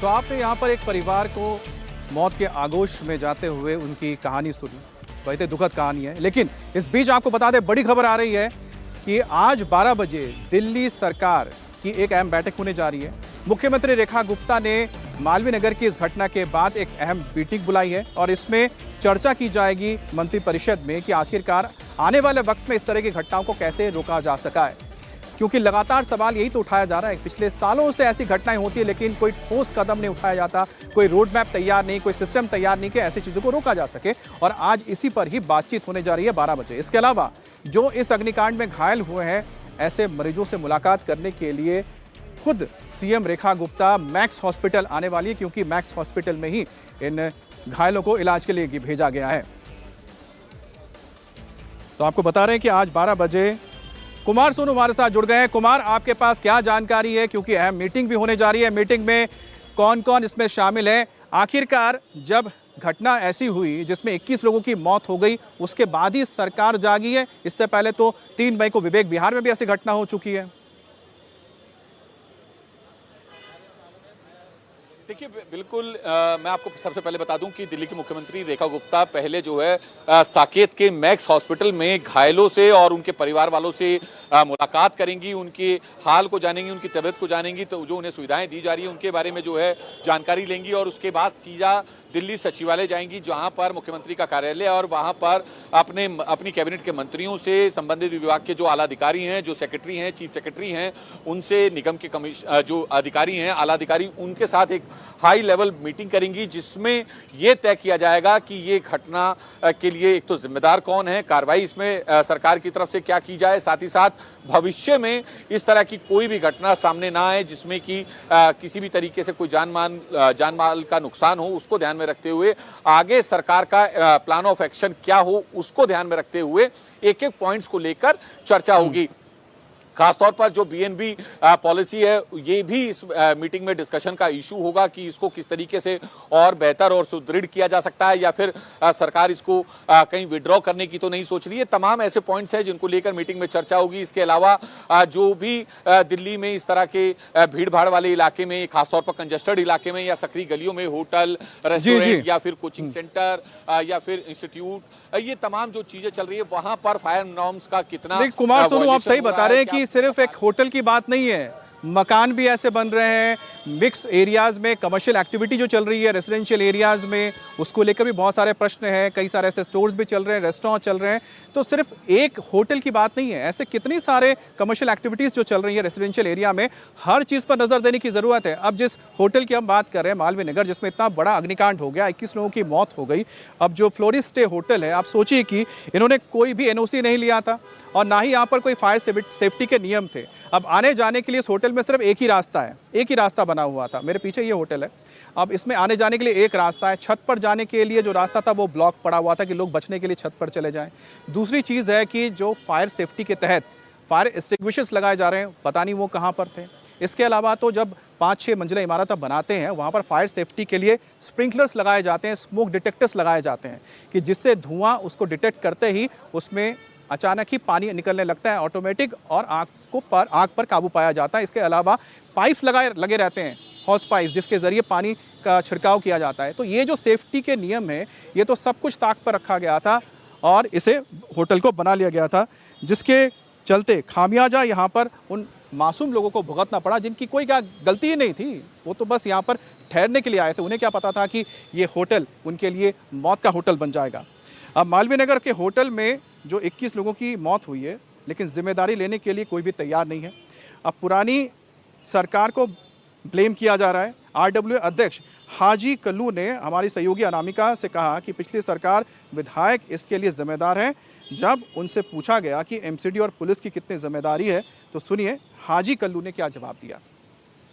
तो आपने यहाँ पर एक परिवार को मौत के आगोश में जाते हुए उनकी कहानी सुनी। बहुत ही दुखद कहानी है, लेकिन इस बीच आपको बता दें, बड़ी खबर आ रही है कि आज 12 बजे दिल्ली सरकार की एक अहम बैठक होने जा रही है। मुख्यमंत्री रेखा गुप्ता ने मालवीय नगर की इस घटना के बाद एक अहम मीटिंग बुलाई है और इसमें चर्चा की जाएगी मंत्रिपरिषद में कि आखिरकार आने वाले वक्त में इस तरह की घटनाओं को कैसे रोका जा सका है, क्योंकि लगातार सवाल यही तो उठाया जा रहा है। पिछले सालों से ऐसी घटनाएं होती है, लेकिन कोई ठोस कदम नहीं उठाया जाता, कोई रोड मैप तैयार नहीं, कोई सिस्टम तैयार नहीं कि ऐसी चीज़ों को रोका जा सके। और आज इसी पर ही बातचीत होने जा रही है 12 बजे। इसके अलावा जो इस अग्निकांड में घायल हुए हैं, ऐसे मरीजों से मुलाकात करने के लिए खुद CM Rekha Gupta max hospital आने वाली है, क्योंकि मैक्स हॉस्पिटल में ही इन घायलों को इलाज के लिए भेजा गया है। तो आपको बता रहे हैं कि आज 12 बजे कुमार सोनू हमारे साथ जुड़ गए हैं। कुमार, आपके पास क्या जानकारी है, क्योंकि अहम मीटिंग भी होने जा रही है। मीटिंग में कौन कौन इसमें शामिल है? आखिरकार जब घटना ऐसी हुई जिसमें 21 लोगों की मौत हो गई, उसके बाद ही सरकार जागी है। इससे पहले तो 3 मई को विवेक विहार में भी ऐसी घटना हो चुकी है। देखिए, बिल्कुल मैं आपको सबसे पहले बता दूं कि दिल्ली की मुख्यमंत्री रेखा गुप्ता पहले जो है साकेत के मैक्स हॉस्पिटल में घायलों से और उनके परिवार वालों से मुलाकात करेंगी, उनके हाल को जानेंगी, उनकी तबीयत को जानेंगी, तो जो उन्हें सुविधाएं दी जा रही है उनके बारे में जो है जानकारी लेंगी। और उसके बाद सीधा दिल्ली सचिवालय जाएंगी, जहां पर मुख्यमंत्री का कार्यालय, और वहां पर अपनी कैबिनेट के मंत्रियों से, संबंधित विभाग के जो आला अधिकारी हैं, जो सेक्रेटरी हैं, चीफ सेक्रेटरी हैं, उनसे, निगम के जो अधिकारी हैं, आला अधिकारी, उनके साथ एक हाई लेवल मीटिंग करेंगी, जिसमें यह तय किया जाएगा कि ये घटना के लिए एक तो जिम्मेदार कौन है, कार्रवाई इसमें सरकार की तरफ से क्या की जाए, साथ ही साथ भविष्य में इस तरह की कोई भी घटना सामने ना आए जिसमें कि किसी भी तरीके से कोई जान माल का नुकसान हो, उसको ध्यान में रखते हुए आगे सरकार का प्लान ऑफ एक्शन क्या हो, उसको ध्यान में रखते हुए एक एक पॉइंट्स को लेकर चर्चा होगी। खासतौर पर जो बीएनबी पॉलिसी है, ये भी इस मीटिंग में डिस्कशन का इशू होगा कि इसको किस तरीके से और बेहतर और सुदृढ़ किया जा सकता है, या फिर सरकार इसको कहीं विड्रॉ करने की तो नहीं सोच रही है। तमाम ऐसे पॉइंट्स हैं जिनको लेकर मीटिंग में चर्चा होगी। इसके अलावा जो भी दिल्ली में इस तरह के भीड़ भाड़ वाले इलाके में, खासतौर पर कंजेस्टेड इलाके में या सक्रिय गलियों में होटल, रेस्टोरेंट या फिर कोचिंग सेंटर या फिर इंस्टीट्यूट, ये तमाम जो चीजें चल रही है, वहां पर फायर नॉर्म्स का कितना। कुमार सोनू, आप सही बता रहे हैं कि सिर्फ एक होटल की बात नहीं है, मकान भी ऐसे बन रहे हैं, मिक्स एरियाज में कमर्शियल एक्टिविटी जो चल रही है रेजिडेंशियल एरियाज में, उसको लेकर भी बहुत सारे प्रश्न हैं। कई सारे ऐसे स्टोर्स भी चल रहे हैं, रेस्टोरेंट चल रहे हैं। तो सिर्फ एक होटल की बात नहीं है, ऐसे कितनी सारे कमर्शियल एक्टिविटीज जो चल रही है रेजिडेंशियल एरिया में, हर चीज पर नजर देने की जरूरत है। अब जिस होटल की हम बात कर रहे हैं मालवीय नगर, जिसमें इतना बड़ा अग्निकांड हो गया, 21 लोगों की मौत हो गई, अब जो फ्लोरिस्ट स्टे होटल है, आप सोचिए कि इन्होंने कोई भी एनओसी नहीं लिया था और ना ही यहाँ पर कोई फायर सेफ्टी के नियम थे। अब आने जाने के लिए इस होटल में सिर्फ एक ही रास्ता है, एक ही रास्ता बना हुआ था। मेरे पीछे ये होटल है, अब इसमें आने जाने के लिए एक रास्ता है। छत पर जाने के लिए जो रास्ता था वो ब्लॉक पड़ा हुआ था कि लोग बचने के लिए छत पर चले जाएं। दूसरी चीज़ है कि जो फायर सेफ्टी के तहत फायर एक्सटिंग्विशर्स लगाए जा रहे हैं, पता नहीं वो कहाँ पर थे। इसके अलावा तो जब 5-6 मंजिला इमारत बनाते हैं, वहाँ पर फायर सेफ्टी के लिए स्प्रिंकलर्स लगाए जाते हैं, स्मोक डिटेक्टर्स लगाए जाते हैं कि जिससे धुआं उसको डिटेक्ट करते ही उसमें अचानक ही पानी निकलने लगता है ऑटोमेटिक, और आग पर काबू पाया जाता है। इसके अलावा पाइप्स लगे रहते हैं, हॉस पाइप, जिसके जरिए पानी का छिड़काव किया जाता है। तो ये जो सेफ्टी के नियम है, ये तो सब कुछ ताक पर रखा गया था और इसे होटल को बना लिया गया था, जिसके चलते खामियाजा यहाँ पर उन मासूम लोगों को भुगतना पड़ा जिनकी कोई क्या गलती ही नहीं थी। वो तो बस यहाँ पर ठहरने के लिए आए थे, उन्हें क्या पता था कि ये होटल उनके लिए मौत का होटल बन जाएगा। अब मालवीय नगर के होटल में जो 21 लोगों की मौत हुई है, लेकिन जिम्मेदारी लेने के लिए कोई भी तैयार नहीं है। अब पुरानी सरकार को ब्लेम किया जा रहा है। आरडब्ल्यू अध्यक्ष हाजी कल्लू ने हमारी सहयोगी अनामिका से कहा कि पिछली सरकार, विधायक इसके लिए जिम्मेदार हैं। जब उनसे पूछा गया कि एमसीडी और पुलिस की कितनी जिम्मेदारी है, तो सुनिए हाजी कल्लू ने क्या जवाब दिया।